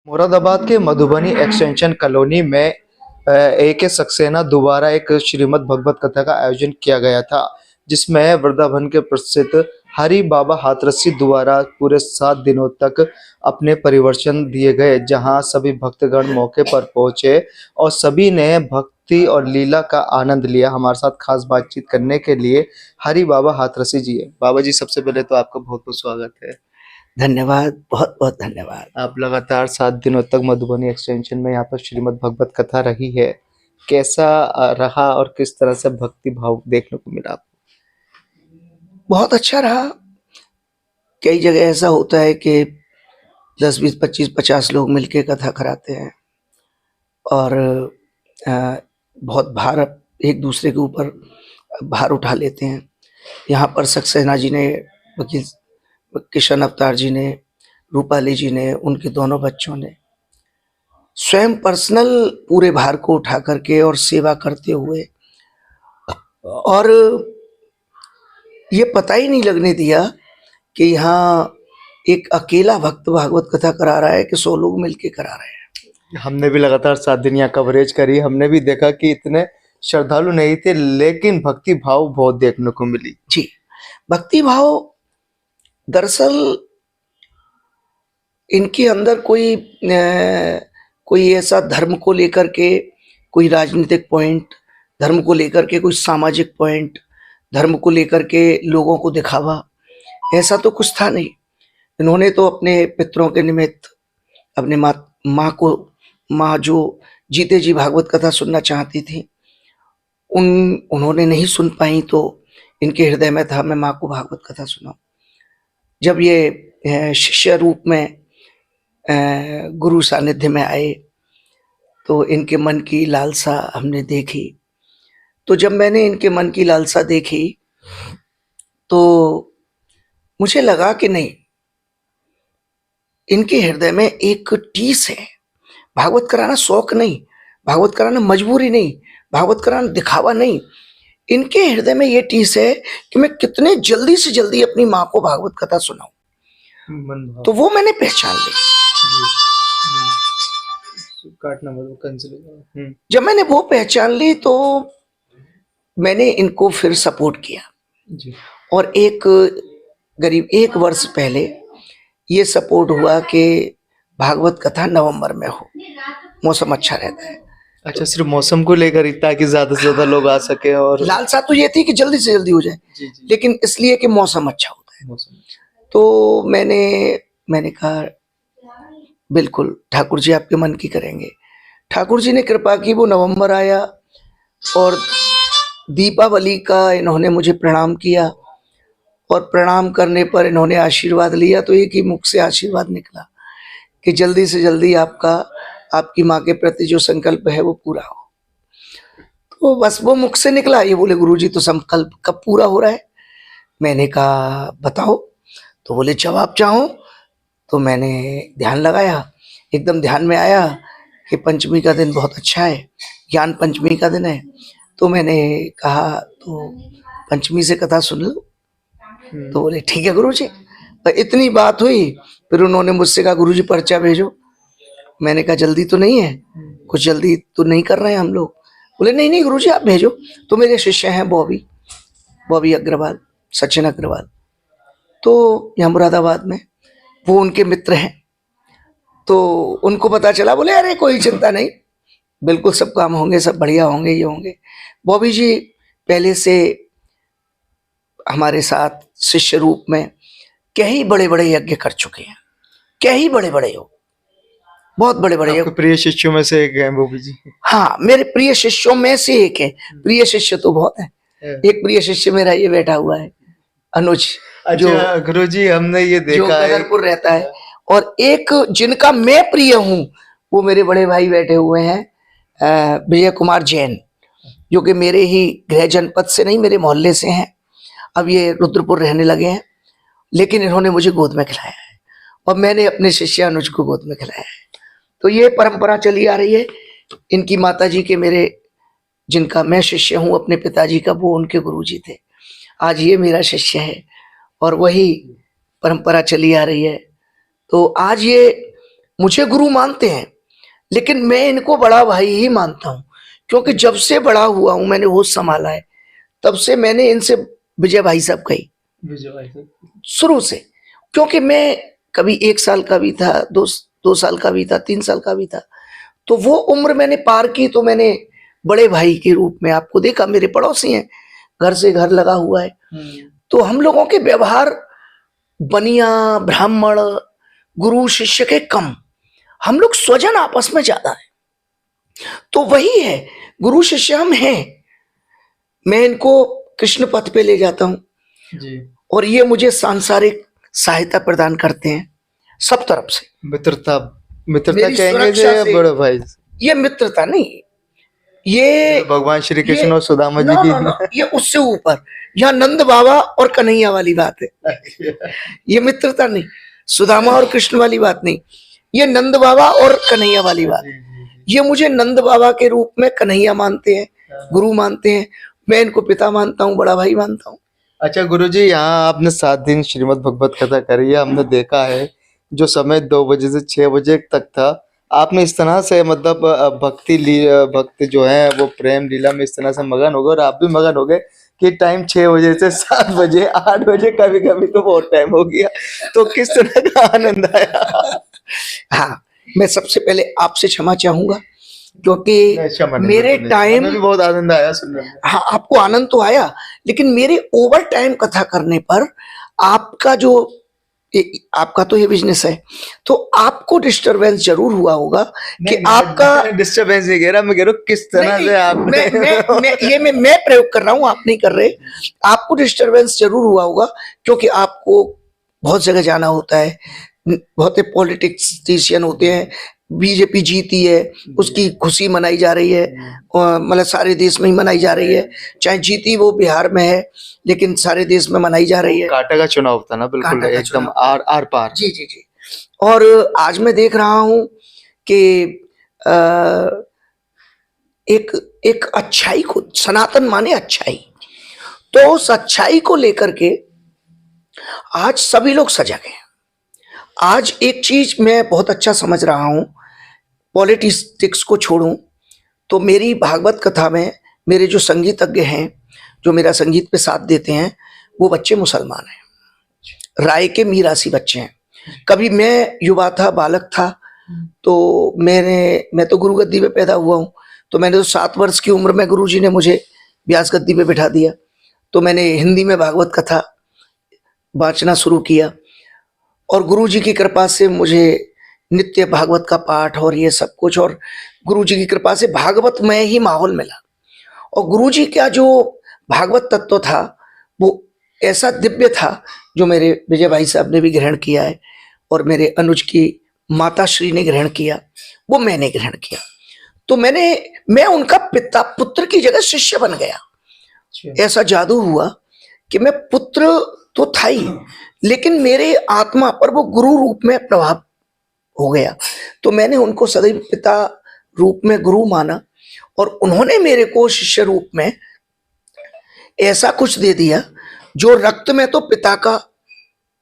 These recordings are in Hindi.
मुरादाबाद के मधुबनी एक्सटेंशन कॉलोनी में AK सक्सेना दोबारा एक श्रीमद् भगवत कथा का आयोजन किया गया था, जिसमें वृंदावन के प्रसिद्ध हरि बाबा हाथरसी द्वारा पूरे 7 दिनों तक अपने परिवर्तन दिए गए, जहां सभी भक्तगण मौके पर पहुंचे और सभी ने भक्ति और लीला का आनंद लिया। हमारे साथ खास बातचीत करने के लिए हरि बाबा हाथरसी जी है। बाबा जी, सबसे पहले तो आपका बहुत बहुत स्वागत है। धन्यवाद, बहुत बहुत धन्यवाद। आप लगातार 7 दिनों तक मधुबनी एक्सटेंशन में यहाँ पर श्रीमद् भगवत कथा रही है, कैसा रहा और किस तरह से भक्ति भाव देखने को मिला आपको? बहुत अच्छा रहा। कई जगह ऐसा होता है कि 10, 20, 25, 50 लोग मिलके कथा कराते हैं और बहुत भार एक दूसरे के ऊपर भार उठा लेते हैं। यहाँ पर सक्सेना जी ने, वकील किशन अवतार जी ने, रूपाली जी ने, उनके दोनों बच्चों ने स्वयं पर्सनल पूरे भार को उठा करके और सेवा करते हुए, और ये पता ही नहीं लगने दिया कि यहाँ एक अकेला भक्त भागवत कथा करा रहा है कि 100 लोग मिलके करा रहे हैं। हमने भी लगातार 7 दिन यहाँ कवरेज करी, हमने भी देखा कि इतने श्रद्धालु नहीं थे, लेकिन भक्ति भाव बहुत देखने को मिली। जी, भक्ति भाव दरअसल इनके अंदर कोई ऐसा धर्म को लेकर के कोई राजनीतिक पॉइंट, धर्म को लेकर के कोई सामाजिक पॉइंट, धर्म को लेकर के लोगों को दिखावा, ऐसा तो कुछ था नहीं। इन्होंने तो अपने पितरों के निमित्त अपने माँ जो जीते जी भागवत कथा सुनना चाहती थी, उन्होंने नहीं सुन पाई, तो इनके हृदय में था मैं माँ को भागवत कथा सुनाऊं। जब ये शिष्य रूप में गुरु सानिध्य में आए तो इनके मन की लालसा हमने देखी। तो जब मैंने इनके मन की लालसा देखी तो मुझे लगा कि नहीं, इनके हृदय में एक टीस है। भागवत कराना शौक नहीं, भागवत कराना मजबूरी नहीं, भागवत कराना दिखावा नहीं। इनके हृदय में ये टीस है कि मैं कितने जल्दी से जल्दी अपनी माँ को भागवत कथा सुनाऊं। तो वो मैंने पहचान ली। जब मैंने वो पहचान ली तो मैंने इनको फिर सपोर्ट किया जी। और करीब 1 वर्ष पहले ये सपोर्ट हुआ कि भागवत कथा नवंबर में हो, मौसम अच्छा रहता है। अच्छा, सिर्फ मौसम को लेकर ही, ताकि ज्यादा से ज्यादा लोग आ सके? और लालसा तो ये थी कि जल्दी से जल्दी हो जाए जी। लेकिन इसलिए कि मौसम अच्छा होता है। तो मैंने कहा बिल्कुल ठाकुर जी आपके मन की करेंगे। ठाकुर जी ने कृपा की, वो नवंबर आया और दीपावली का इन्होंने मुझे प्रणाम किया और प्रणाम करने पर इन्होंने आशीर्वाद लिया। तो एक ही मुख से आशीर्वाद निकला कि जल्दी से जल्दी आपकी माँ के प्रति जो संकल्प है वो पूरा हो। तो बस वो मुख से निकला। ये बोले गुरुजी तो संकल्प कब पूरा हो रहा है? मैंने कहा बताओ। तो बोले जब आप चाहो। तो मैंने ध्यान लगाया, एकदम ध्यान में आया कि पंचमी का दिन बहुत अच्छा है, ज्ञान पंचमी का दिन है। तो मैंने कहा तो पंचमी से कथा सुन लो। तो बोले ठीक है गुरुजी। तो इतनी बात हुई, फिर उन्होंने मुझसे कहा गुरुजी पर्चा भेजो। मैंने कहा जल्दी तो नहीं है, कुछ जल्दी तो नहीं कर रहे हैं हम लोग। बोले नहीं नहीं गुरुजी आप भेजो। तो मेरे शिष्य हैं बॉबी अग्रवाल, सचिन अग्रवाल, तो यहाँ मुरादाबाद में, वो उनके मित्र हैं। तो उनको पता चला, बोले अरे कोई चिंता नहीं, बिल्कुल सब काम होंगे, सब बढ़िया होंगे, ये होंगे। बॉबी जी पहले से हमारे साथ शिष्य रूप में कई बड़े बड़े यज्ञ कर चुके हैं, कई बड़े बड़े हो, बहुत बड़े बड़े। प्रिय शिष्यों में से एक है बॉबी जी? हाँ, मेरे प्रिय शिष्यों में से एक है। प्रिय शिष्य तो बहुत है। एक प्रिय शिष्य मेरा ये बैठा हुआ है, अनुज। अच्छा गुरुजी, हमने ये देखा है, नगरपुर रहता है। और एक जिनका मैं प्रिय हूँ वो मेरे बड़े भाई बैठे हुए हैं, विजय कुमार जैन, जो कि मेरे ही गृह जनपद से नहीं, मेरे मोहल्ले से हैं। अब ये रुद्रपुर रहने लगे हैं, लेकिन इन्होंने मुझे गोद में खिलाया है और मैंने अपने शिष्य अनुज को गोद में खिलाया है। तो ये परंपरा चली आ रही है। इनकी माता जी के, मेरे जिनका मैं शिष्य हूँ अपने पिताजी का, वो उनके गुरुजी थे। आज ये मेरा शिष्य है और वही परंपरा चली आ रही है। तो आज ये मुझे गुरु मानते हैं, लेकिन मैं इनको बड़ा भाई ही मानता हूँ, क्योंकि जब से बड़ा हुआ हूँ, मैंने होश संभाला है, तब से मैंने इनसे विजय भाई साहब कही, विजय भाई साहब। शुरू से। क्योंकि मैं कभी 1 साल का भी था, 2 साल का भी था, 3 साल का भी था, तो वो उम्र मैंने पार की, तो मैंने बड़े भाई के रूप में आपको देखा। मेरे पड़ोसी हैं, घर से घर लगा हुआ है, तो हम लोगों के व्यवहार बनिया ब्राह्मण गुरु शिष्य के कम, हम लोग स्वजन आपस में ज्यादा है। तो वही है, गुरु शिष्य हम हैं। मैं इनको कृष्ण पथ पे ले जाता हूँ, जी। और ये मुझे सांसारिक सहायता प्रदान करते हैं सब तरफ से। मित्रता, मित्रता मेरी कहेंगे सुरक्षा या से- बड़े भाई? ये मित्रता नहीं, ये भगवान श्री कृष्ण ये- और सुदामा जी नो, की। नो, नो, ये उससे ऊपर, यहाँ नंद बाबा और कन्हैया वाली बात है। ये मित्रता नहीं, सुदामा और कृष्ण वाली बात नहीं, ये नंद बाबा और कन्हैया वाली बात। ये मुझे नंद बाबा के रूप में कन्हैया मानते हैं, गुरु मानते हैं, मैं इनको पिता मानता हूँ, बड़ा भाई मानता हूँ। अच्छा गुरुजी, यहाँ आपने 7 दिन श्रीमद् भगवत कथा करी है, हमने देखा है जो समय 2 बजे से 6 बजे तक था, आपने इस तरह से मतलब भक्त जो है वो प्रेम लीला में इस तरह से मगन हो गए, और आप भी मगन हो गए कि टाइम 6 बजे से 7 बजे 8 बजे कभी कभी तो बहुत टाइम हो गया, तो किस तरह का आनंद आया? हाँ, मैं सबसे पहले आपसे क्षमा चाहूंगा, क्योंकि क्षमा नहीं, मेरे बिल्कुल नहीं। टाइम, हमें भी बहुत आनंद आया सुनने में। हाँ आपको आनंद तो आया, लेकिन मेरे ओवर टाइम कथा करने पर आपका जो आपका तो ये बिजनेस है, तो आपको डिस्टरबेंस जरूर हुआ होगा कि आपका डिस्टरबेंस नहीं कह रहा, मैं कह रहा हूँ किस तरह नहीं, से आपने मैं प्रयोग कर रहा हूं, आप नहीं कर रहे। आपको डिस्टरबेंस जरूर हुआ होगा, क्योंकि आपको बहुत जगह जाना होता है, बहुत पॉलिटिशियन होते हैं, बीजेपी जीती है, उसकी खुशी मनाई जा रही है, मतलब सारे देश में ही मनाई जा रही है, चाहे जीती वो बिहार में है, लेकिन सारे देश में मनाई जा रही है। कांटे का चुनाव था ना, बिल्कुल कांटे का एकदम चुनाव। आर पार। जी जी जी। और आज मैं देख रहा हूं कि एक अच्छाई को, सनातन माने अच्छाई, तो उस अच्छाई को लेकर के आज सभी लोग सजग हैं। आज एक चीज मैं बहुत अच्छा समझ रहा हूं, पॉलिटिक्स को छोड़ूं, तो मेरी भागवत कथा में मेरे जो संगीतज्ञ हैं, जो मेरा संगीत पे साथ देते हैं, वो बच्चे मुसलमान हैं, राय के मीरासी बच्चे हैं। कभी मैं युवा था, बालक था, तो मैं तो गुरु गद्दी पे पैदा हुआ हूँ, तो मैंने तो 7 वर्ष की उम्र में गुरुजी ने मुझे व्यास गद्दी पे बिठा दिया, तो मैंने हिंदी में भागवत कथा वाचना शुरू किया, और गुरुजी की कृपा से मुझे नित्य भागवत का पाठ और ये सब कुछ, और गुरुजी की कृपा से भागवत में ही माहौल मिला। और गुरुजी का जो भागवत तत्व था वो ऐसा दिव्य था, जो मेरे विजय भाई साहब ने भी ग्रहण किया है, और मेरे अनुज की माता श्री ने ग्रहण किया, वो मैंने ग्रहण किया। तो मैं उनका पिता पुत्र की जगह शिष्य बन गया। ऐसा जादू हुआ कि मैं पुत्र तो था ही, लेकिन मेरे आत्मा पर वो गुरु रूप में प्रभाव हो गया। तो मैंने उनको सदैव पिता रूप में गुरु माना, और उन्होंने मेरे को शिष्य रूप में ऐसा कुछ दे दिया जो रक्त में तो पिता का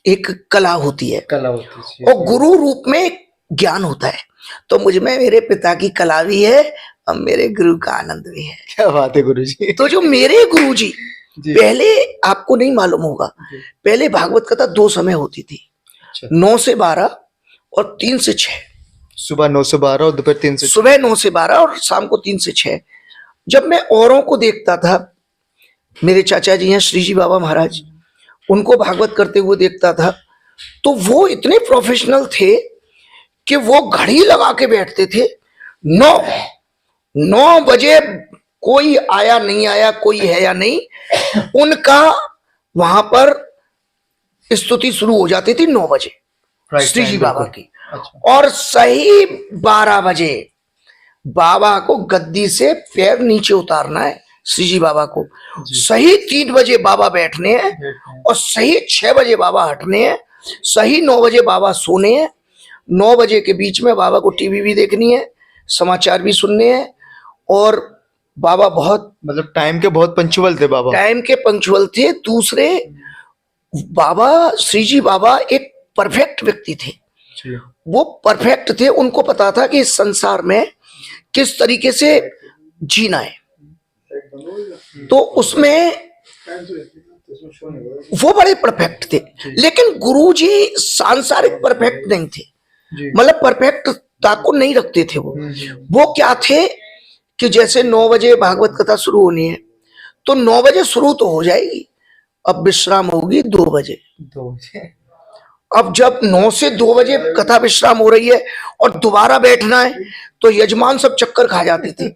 एक कला होती है, और गुरु रूप में एक ज्ञान होता है। तो मुझ में मेरे पिता की कला भी है और मेरे गुरु का आनंद भी है। क्या बात है गुरुजी। तो जो मेरे गुरुजी, पहले आपको नहीं मालूम होगा, पहले भागवत कथा 2 समय होती थी, 9 से 12 और 3 से 6। सुबह 9 से 12 और दोपहर 3 से 6। सुबह 9 से 12 और शाम को 3 से 6। जब मैं औरों को देखता था, मेरे चाचा जी हैं श्रीजी बाबा महाराज, उनको भागवत करते हुए देखता था, तो वो इतने प्रोफेशनल थे कि वो घड़ी लगा के बैठते थे। 9 बजे कोई आया नहीं आया, कोई है या नहीं, उनका वहां पर स्तुति शुरू हो जाती थी 9 बजे श्री जी बाबा की। और सही 12 बजे बाबा को गद्दी से पैर नीचे उतारना है, श्री जी बाबा को। सही 3 बजे बाबा बैठने हैं, और सही 6 बजे बाबा हटने हैं, सही 9 बजे बाबा सोने हैं। 9 बजे के बीच में बाबा को टीवी भी देखनी है, समाचार भी सुनने हैं, और बाबा बहुत मतलब टाइम के बहुत पंक्चुअल थे बाबा। टाइम के पंक्चुअल थे। दूसरे, बाबा श्री जी बाबा एक परफेक्ट व्यक्ति थे। जी वो परफेक्ट थे, उनको पता था कि इस संसार में किस तरीके से जीना है। तो उसमें वो बड़े परफेक्ट थे, लेकिन गुरुजी सांसारिक परफेक्ट नहीं थे, जी मतलब परफेक्टता को नहीं रखते थे। वो क्या थे कि जैसे 9 बजे भागवत कथा शुरू होनी है तो 9 बजे शुरू तो हो जाएगी, अब विश्राम होगी 2 बजे। 2 बजे। अब जब 9 से 2 बजे कथा विश्राम हो रही है और दोबारा बैठना है तो यजमान सब चक्कर खा जाते थे,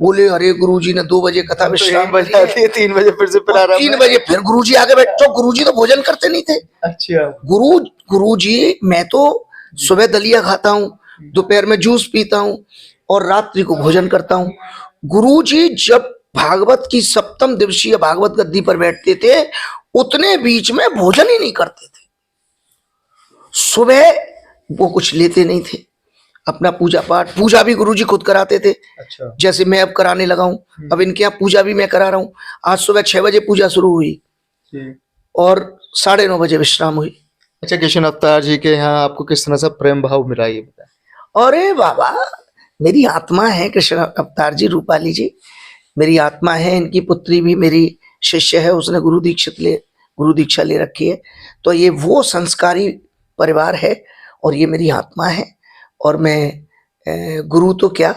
बोले अरे गुरुजी ने 2 बजे कथा विश्राम बजे आती है, 3 बजे फिर से प्रारंभ 3 बजे फिर गुरुजी आगे बैठ, तो गुरुजी तो भोजन करते नहीं थे। अच्छा गुरुजी, मैं तो सुबह दलिया खाता हूँ, दोपहर में जूस पीता हूँ और रात्रि को भोजन करता हूँ। गुरुजी जब भागवत की 7म दिवसीय भागवत गद्दी पर बैठते थे उतने बीच में भोजन ही नहीं करते थे। सुबह वो कुछ लेते नहीं थे, अपना पूजा पाठ, पूजा भी गुरुजी खुद कराते थे। अच्छा जैसे मैं अब कराने लगा हूँ, अब इनके यहाँ पूजा भी मैं करा रहा हूँ। आज सुबह 6 बजे पूजा शुरू हुई जी। और 9:30 बजे विश्राम हुई। अच्छा कृष्ण अवतार जी के यहाँ आपको किस तरह से प्रेम भाव मिला ये बताएं। अरे बाबा, मेरी आत्मा है कृष्ण अवतार जी, रूपाली जी मेरी आत्मा है, इनकी पुत्री भी मेरी शिष्य है, उसने गुरु दीक्षा ले रखी है। तो ये वो संस्कारी परिवार है और ये मेरी आत्मा है। और मैं गुरु तो क्या,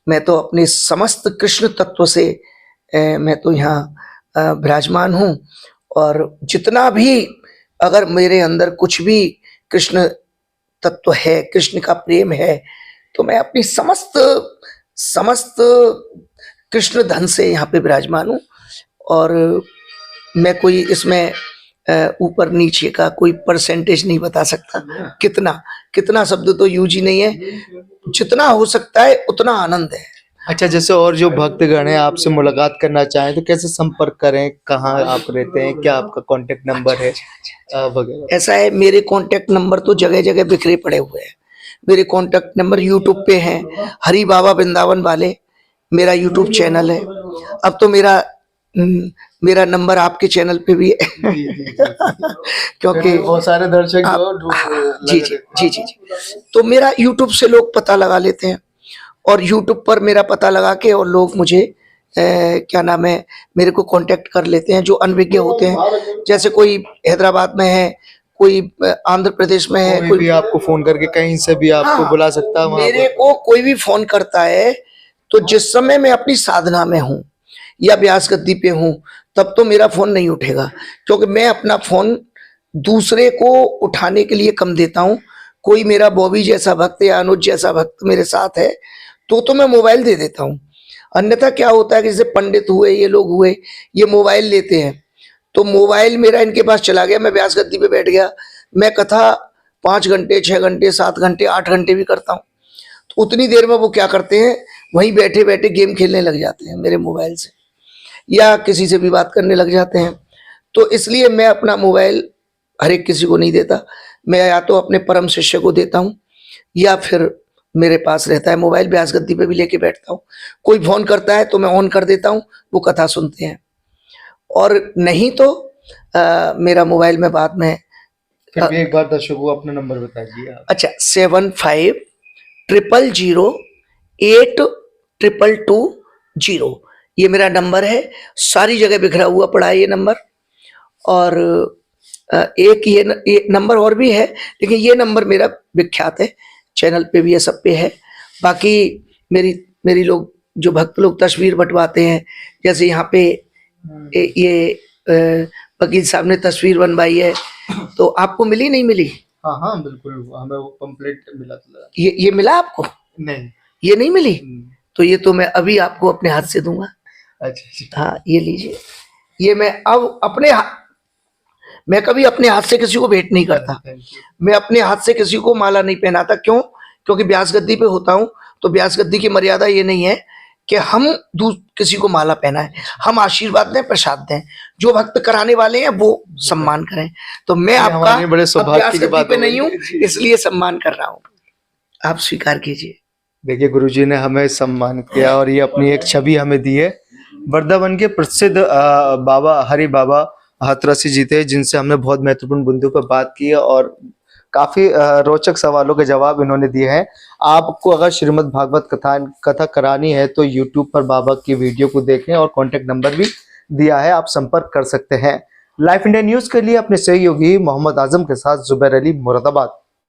मैं तो अपने समस्त कृष्ण तत्व से मैं तो यहाँ विराजमान हूँ। और जितना भी अगर मेरे अंदर कुछ भी कृष्ण तत्व है, कृष्ण का प्रेम है, तो मैं अपनी समस्त कृष्ण धन से यहाँ पे विराजमान हूँ। और मैं कोई इसमें ऊपर नीचे का कोई परसेंटेज नहीं बता सकता, कितना शब्द तो यूज ही नहीं है, जितना हो सकता है उतना आनंद है। अच्छा जैसे और जो भक्तगण हैं आपसे मुलाकात करना चाहें तो कैसे संपर्क करें, कहाँ आप रहते हैं, क्या आपका कांटेक्ट नंबर है वगैरह। ऐसा है, मेरे कांटेक्ट नंबर तो जगह जगह बिखरे पड़े हुए हैं। मेरे कांटेक्ट नंबर यूट्यूब पे हैं, हरि बाबा वृंदावन वाले मेरा यूट्यूब चैनल है। अब तो मेरा नंबर आपके चैनल पे भी है क्योंकि बहुत सारे दर्शक जी। तो मेरा यूट्यूब से लोग पता लगा लेते हैं और यूट्यूब पर मेरा पता लगा के और लोग मुझे क्या नाम है, मेरे को कांटेक्ट कर लेते हैं जो अनभिज्ञ होते हैं। जैसे कोई हैदराबाद में है, कोई आंध्र प्रदेश में है, कोई भी आपको फोन करके कहीं से भी आपको बुला सकता है। मेरे को कोई भी फोन करता है तो जिस समय मैं अपनी साधना में हूँ या व्यास गद्दी पे हूँ तब तो मेरा फोन नहीं उठेगा, क्योंकि मैं अपना फोन दूसरे को उठाने के लिए कम देता हूँ। कोई मेरा बॉबी जैसा भक्त या अनुज जैसा भक्त मेरे साथ है तो मैं मोबाइल दे देता हूँ। अन्यथा क्या होता है कि जैसे पंडित हुए, ये लोग हुए, ये मोबाइल लेते हैं तो मोबाइल मेरा इनके पास चला गया, मैं व्यास गद्दी पे बैठ गया, मैं कथा 5 घंटे 6 घंटे 7 घंटे 8 घंटे भी करता हूँ। तो उतनी देर में वो क्या करते हैं, वहीं बैठे बैठे गेम खेलने लग जाते हैं मेरे मोबाइल से, या किसी से भी बात करने लग जाते हैं। तो इसलिए मैं अपना मोबाइल हर एक किसी को नहीं देता, मैं या तो अपने परम शिष्य को देता हूँ या फिर मेरे पास रहता है मोबाइल, व्यास गद्दी पे भी लेके बैठता हूँ। कोई फोन करता है तो मैं ऑन कर देता हूँ, वो कथा सुनते हैं। और नहीं तो मेरा मोबाइल में बाद में एक बार दर्शकों को अपना नंबर बताइए आप। अच्छा, 7500082220 ये मेरा नंबर है। सारी जगह बिखरा हुआ पड़ा है ये नंबर। और एक ये नंबर और भी है, लेकिन ये नंबर मेरा विख्यात है, चैनल पे भी है, सब पे है। बाकी मेरी लोग जो भक्त लोग तस्वीर बंटवाते हैं, जैसे यहाँ पे ये वकील साहब ने तस्वीर बनवाई है, तो आपको मिली नहीं मिली? हाँ बिल्कुल, हमें वो पंपलेट मिला था। ये मिला आपको? नहीं, ये नहीं मिली? तो ये तो मैं अभी आपको अपने हाथ से दूंगा। अच्छा हाँ, ये लीजिए। ये मैं अब मैं कभी अपने हाथ से किसी को भेंट नहीं करता, मैं अपने हाथ से किसी को माला नहीं पहनाता। क्यों? क्योंकि व्यास गद्दी पे होता हूँ, तो व्यास गद्दी की मर्यादा ये नहीं है कि हम किसी को माला पहनाएं, हम आशीर्वाद दें, प्रसाद दें। जो भक्त कराने वाले हैं वो सम्मान करें। तो मैं आपका बड़े सौभाग्य की बात पे नहीं हूँ, इसलिए सम्मान कर रहा हूँ, आप स्वीकार कीजिए। देखिए गुरुजी ने हमें सम्मानित किया और ये अपनी एक छवि हमें दी है। वृंदावन के प्रसिद्ध बाबा हरि बाबा हाथरसी जी थे, जिनसे हमने बहुत महत्वपूर्ण बिंदु पर बात की है और काफी रोचक सवालों के जवाब इन्होंने दिए हैं। आपको अगर श्रीमद् भागवत कथा करानी है तो यूट्यूब पर बाबा की वीडियो को देखें और कॉन्टेक्ट नंबर भी दिया है, आप संपर्क कर सकते हैं। लाइफ इंडिया न्यूज के लिए अपने सहयोगी मोहम्मद आजम के साथ जुबैर अली, मुरादाबाद।